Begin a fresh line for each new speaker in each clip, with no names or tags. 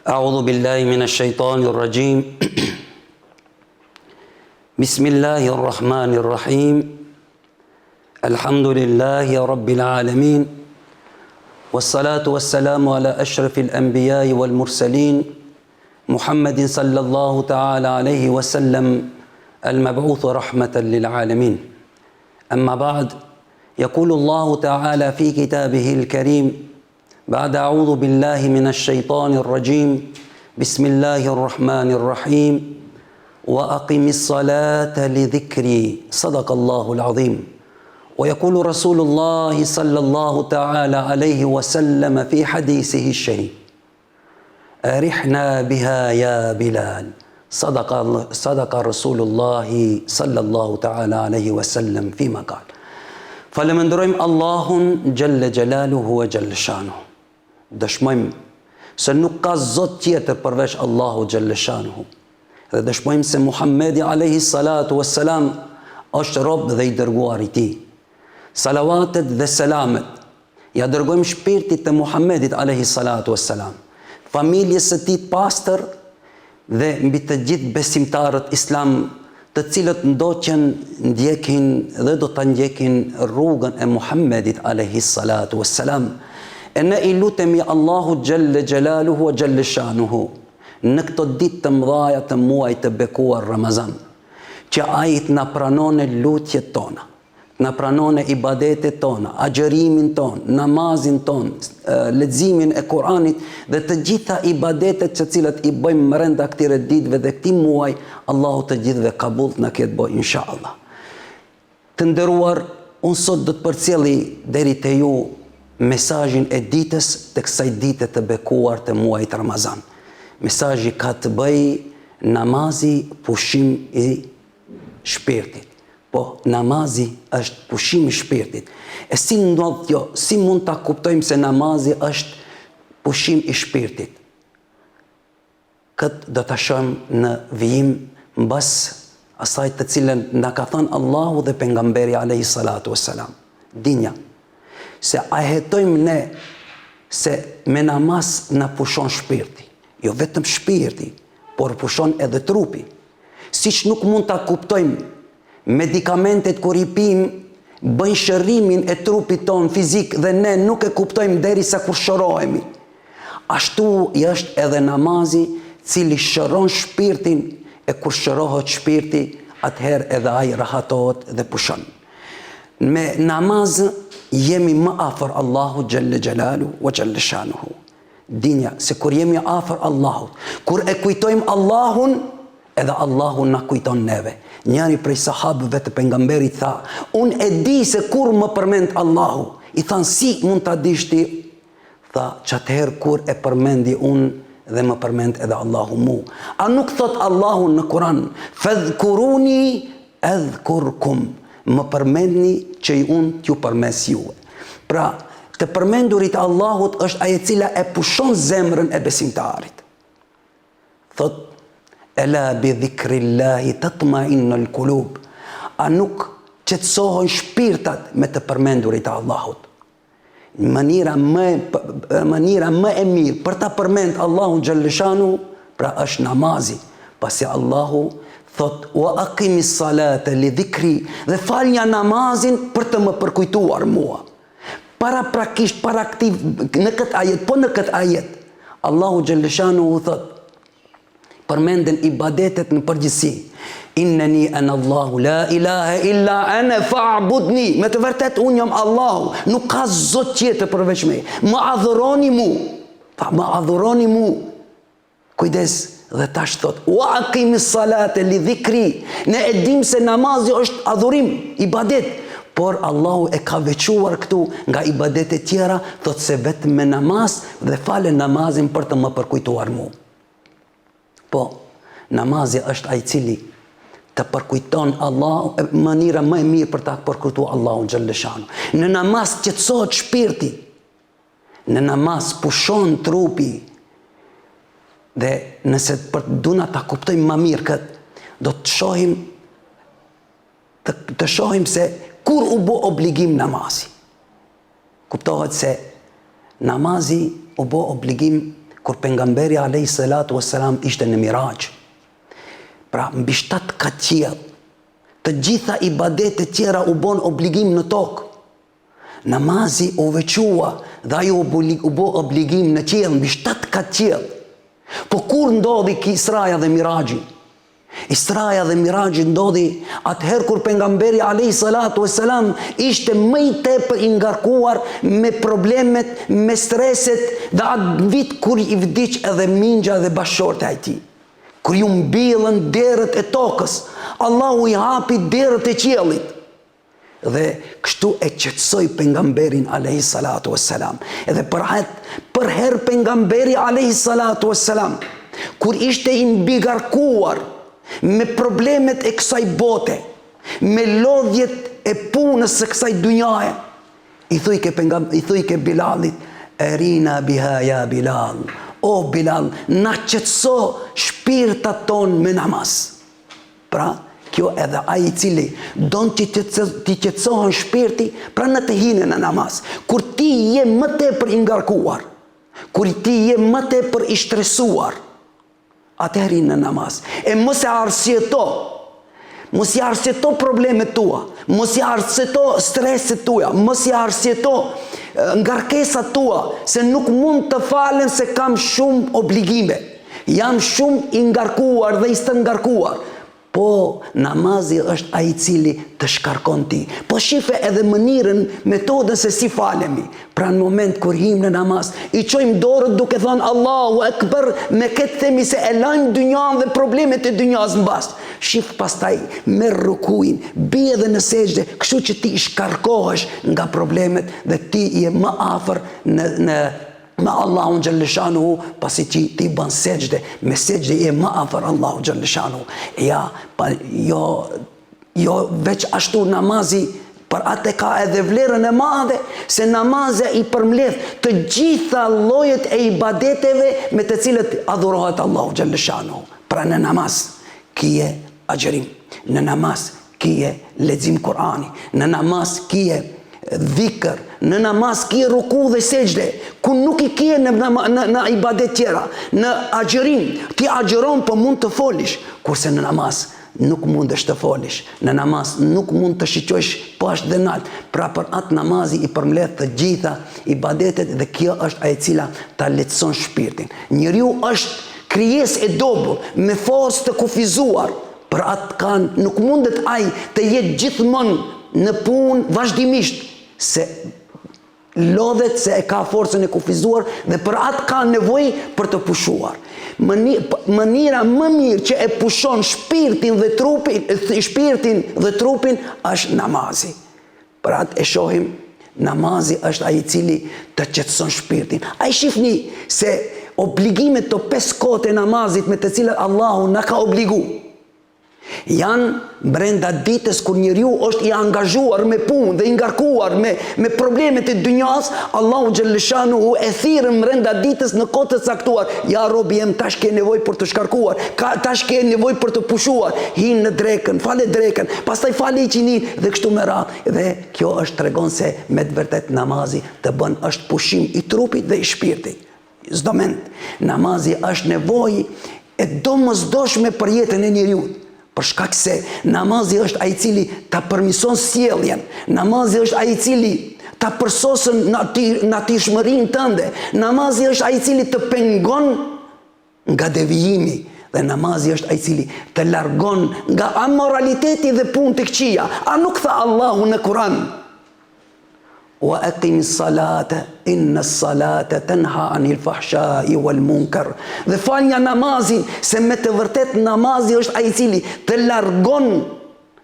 أعوذ بالله من الشيطان الرجيم بسم الله الرحمن الرحيم الحمد لله رب العالمين والصلاة والسلام على أشرف الأنبياء والمرسلين محمد صلى الله تعالى عليه وسلم المبعوث رحمة للعالمين أما بعد يقول الله تعالى في كتابه الكريم بعد أعوذ بالله من الشيطان الرجيم بسم الله الرحمن الرحيم وأقم الصلاة لذكري صدق الله العظيم ويقول رسول الله صلى الله تعالى عليه وسلم في حديثه الشريف أرحنا بها يا بلال صدق رسول الله صلى الله تعالى عليه وسلم فيما قال فلمندرojmë Allahun gjelle gjelaluhu e gjelle shanuhu. Dëshmojmë se nuk ka zot tjetër përveç Allahu gjelle shanuhu. Dhe dëshmojmë se Muhammedi alayhi salatu wassalam është rob dhe i dërguar i tij. Salavatet dhe selamet ja dërgojmë shpirtit të Muhammedit alayhi salatu wassalam, familjes së tij pastër dhe mbi të gjithë besimtarët islam, të cilët ndoqen ndjekin dhe do të ndjekin rrugën e Muhammedit alayhi salatu wassalam. E ne i lutemi Allahu gjelle gjelaluhu e gjelle shanuhu në këto ditë të mëdhaja të muajit të bekuar Ramazan, që ai të na pranone lutjet tona, na pranone ibadetet tona, agjërimin ton, namazin ton, leximin e Kuranit dhe të gjitha ibadetet që cilat i bëjmë brenda këtyre ditëve dhe këtij muaji, Allahu të gjithëve kabull na ketë bëj inshallah. Të nderuar, unë sot do të përcjelli deri te ju mesazhin e ditës të kësaj dite të bekuar të muajit Ramazan. Mesazhi ka të bëjë namazi pushim i shpirtit. Po namazi është pushim i shpirtit. E si ndodh kjo? Si mund ta kuptojmë se namazi është pushim i shpirtit? Këtë do ta shohim në vijim mbas asaj të cilën na ka thënë Allahu dhe pejgamberi alayhi salatu wassalam. Dinja se a hetojmë ne se me namaz na pushon shpirti, jo vetëm shpirti, por pushon edhe trupi. Siç nuk mund ta kuptojmë medikamentet kur i pim bëjnë shërimin e trupit ton fizik dhe ne nuk e kuptojmë derisa kur shërohemi. Ashtu i është edhe namazi, cili shëron shpirtin, e kur shërohet shpirti, atëherë edhe ai rahatohet dhe pushon. Me namaz jemi më afër Allahu gjelle gjelalu wa gjelle shanuhu. Dinja se kur jemi afër Allahut, kur e kujtojmë Allahun, edhe Allahu na kujton neve. Njëri prej sahabëve të pejgamberit tha, unë e di se kur më përmend Allahu. I thanë, si mund ta dish ti? Tha, çatëherë kur e përmendi unë dhe më përmend edhe Allahu mu. A nuk thot Allahu në Kur'an, fadhkuruni adhkurkum, më përmendni që i unë t'ju përmes juve. Pra, të përmendurit Allahut është ajo e cila e pushon zemrën e besimtarit. Thot, ela bi dhikrillahi tatma'innul qulub. A nuk qetësohen shpirtat me të përmendurit Allahut? Mënyra më e mirë për ta përmend Allahun xhallal shanu, pra është namazi, pasi Allahu thot wa aqimi salata li dhikri, dhe falja namazin për të më përkujtuar mua. Paraprakisht, paraktiv në këtë ajet, po në këtë ajet Allahu xhallal shanu thot, përmenden ibadetet në përgjithësi. Inneni ana Allahu la ilaha illa ana fa'budni. Me të vërtet unë jam Allahu, nuk ka zot tjetër përveç meje. Më adhuroni mu. Më adhuroni mu. Kujdes, dhe tash thot, wa aqimi salate li dhikri. Ne e dim se namazi është adhurim, ibadet, por Allahu e ka veçuar këtu nga ibadetet tjera, thot se vetëm me namaz dhe fale namazin për të më përkujtuar mu. Po, namazi është ai cili të përkujton Allahu, mënyra më e mirë për ta përkujtuar Allahun xhallal shanu. Në namaz qetësohet shpirti. Në namaz pushon trupi. Dhe nëse për duna ta kuptojmë më mirë këtë, do të shohim të shohim se kur u bë obligim namazi. Kuptohet se namazi u bë obligim kur pejgamberi alayhi salatu wassalam ishte në Miraj. Pra mbi 7 kat qiell, të gjitha ibadetet tjera u bon obligim në tokë. Namazi u veçua dhe ajo u bo obligim në qiell, mbi 7 kat qiell. Po kur ndodhi Israja dhe Miraji? Israja dhe Miraji ndodhi atëherë kur pejgamberi alayhi salatu wassalam ishte më i tepër i ngarkuar me problemet, me streset, dhe atë vit kur i vdiq edhe mingja dhe bashortë e tij. Kur ju mbillën derët e tokës, Allahu i hapi derët e qiellit. Dhe kështu e qetësoi pejgamberin alayhi salatu wassalam. Edhe për herë pejgamberi alayhi salatu wassalam, kur ishte i mbigarkuar me problemet e kësaj bote, me lodhjet e punës së kësaj dunjaje, i thuj ke Bilalit, erina biha ya Bilal, o Bilal, na qetëso shpirtat ton me namaz. Pra, kjo edhe ai i cili don ti qetësohen shpirti, pra në të hinë në namaz. Kur ti je më tepër i ngarkuar, kur ti je më tepër i stresuar, atëherë në namaz. E mos e arsjeto problemet tua, mos i arsjeto streset tua, mos i arsjeto ngarkesat tua, se nuk mund të falen se kam shumë obligime, jam shumë i ngarkuar dhe i stë ngarkuar. Po namazi është ai i cili të shkarkon ti. Po shife edhe mënyrën, metodën se si falemi. Pra në moment kur him në namaz, i çojmë dorët duke thënë Allahu Ekber, me këtë themi se e lajmë dynjan dhe problemet e dynjas mbas. Shif pastaj merr rukuin, bie edhe në sejdë, kështu që ti shkarkohesh nga problemet dhe ti je më afër me Allahun Gjellëshanu, pasi që ti bën sejdë, me sejdë je më afër Allahu Gjellëshanu. Jo veç ashtu namazi, për atë ka edhe vlerën e madhe, se namazi i përmbledh të gjitha llojet e ibadeteve me të cilët adhurohet Allahu Gjellëshanu. Pra në namaz kije agjerim, në namaz kije lexim Kur'ani, në namaz kije dhikr, në namaz kije ruku dhe sejdë, ku nuk i kije në ibadet tjera, në agjerim, ti agjeron po mund të folish, kurse në namaz nuk mundesh të folish, në namaz nuk mund të shiqosh poshtë dhe nalt. Pra për atë namazi i përmbledh të gjitha ibadetet dhe kjo është ajo e cila ta lehtëson shpirtin. Njeriu është krijesë e dobët, me forcë të kufizuar, për atë kanë nuk mundet ai të jetë gjithmonë në punë vazhdimisht, se lodhet se e ka forcën e kufizuar dhe për atë ka nevojë për të pushuar. Mënyra më mirë që e pushon shpirtin dhe trupin është namazi. Për atë e shohim, namazi është ai i cili të qetëson shpirtin. Ai shifni se obligimet të 5 kohë e namazit me të cilat Allahu na ka obligu, janë brenda ditës kur njeriu është i angazhuar me punë dhe i ngarkuar me problemet e dynjas. Allahu Gjellëshanu e thirrën brenda ditës në kohë të caktuar. Ja robi jem, tash ke nevojë për të shkarkuar, tash ke nevojë për të pushuar, hin në drekën, fale drekën, pastaj fale iqinin dhe kështu me radhë. Dhe kjo është tregon se me të vërtet namazi të bën është pushim i trupit dhe i shpirtit. Çdo mend, namazi është nevojë e domosdoshme për jetën e njeriu. Për shkak se namazi është ai i cili ta përmirëson sjelljen, namazi është ai i cili ta përsosën natyrshmërinë tënde, namazi është ai i cili të pengon nga devijimi, dhe namazi është ai i cili të largon nga amoraliteti dhe punë të këqija. A nuk tha Allahu në Kur'an: wa aqimi salata inna salata tanha anil fahsha'i wal munkar. Dhe falja namazin, se me të vërtet namazi është ai i cili të largon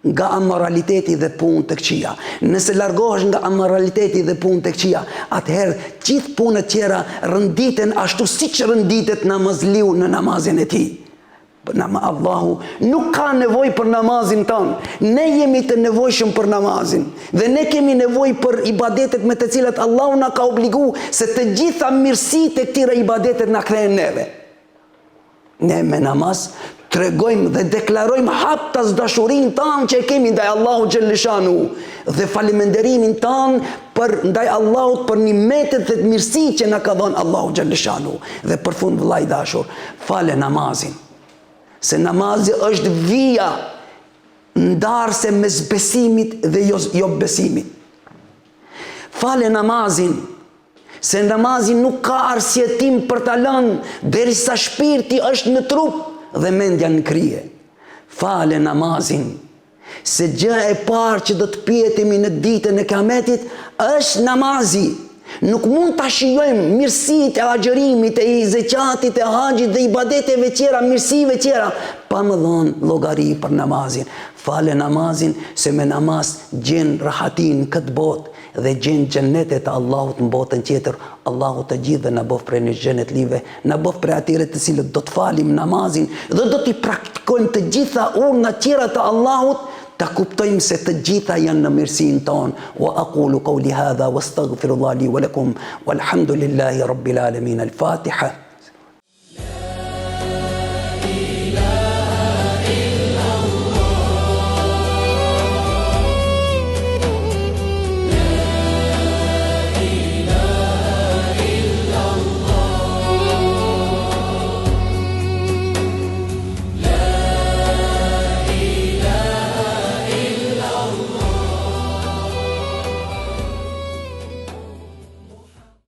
nga amoraliteti dhe punë të këqija. Nëse largohesh nga amoraliteti dhe punë të këqija, atëherë gjithë punët tjera rënditen ashtu siç rënditet namazliu në namazin e tij. Allahu nuk ka nevojë për namazin tonë. Ne jemi të nevojshëm për namazin dhe ne kemi nevojë për ibadetet me të cilat Allahu na ka obligu, se të gjitha mirësitë e këtyre ibadetet na kthehen neve. Ne me namaz tregojmë dhe deklarojmë hatta dashurinë tanë që e kemi ndaj Allahu xhalleshanu dhe falimenderimin tanë për ndaj Allahut për nimetet dhe mirësitë që na ka dhënë Allahu xhalleshanu. Dhe për fund vëllai dashur, fale namazin. Se namazi është vija ndarëse mes besimit dhe jo besimit. Fale namazin, se namazi nuk ka arsjetim për ta lënë derisa shpirti është në trup dhe mendja në krije. Fale namazin, se gjë e parë që do të pyetemi në ditën e Kiametit është namazi. Nuk mund ta shijojmë mirësitë e agjërimit, e zeqatit, e haxhit dhe ibadeteve tjera, mirësive tjera, pa më dhënë llogari për namazin. Fale namazin, se me namaz gjen rahatin këtë botë dhe gjen xhenetet e Allahut në botën tjetër. Allahu të gjithë dhe na bëf prej në xhenet live, na bëf prej atyre të cilët do të falim namazin dhe do t'i praktikojmë të gjitha urdhrat tjera të Allahut, ta kuptojmë se të gjitha janë në mirësinë tonë. Wa aqulu qawli hadha wastaghfirullahi li wa lakum walhamdulillahi rabbil alamin. Al-Fatiha.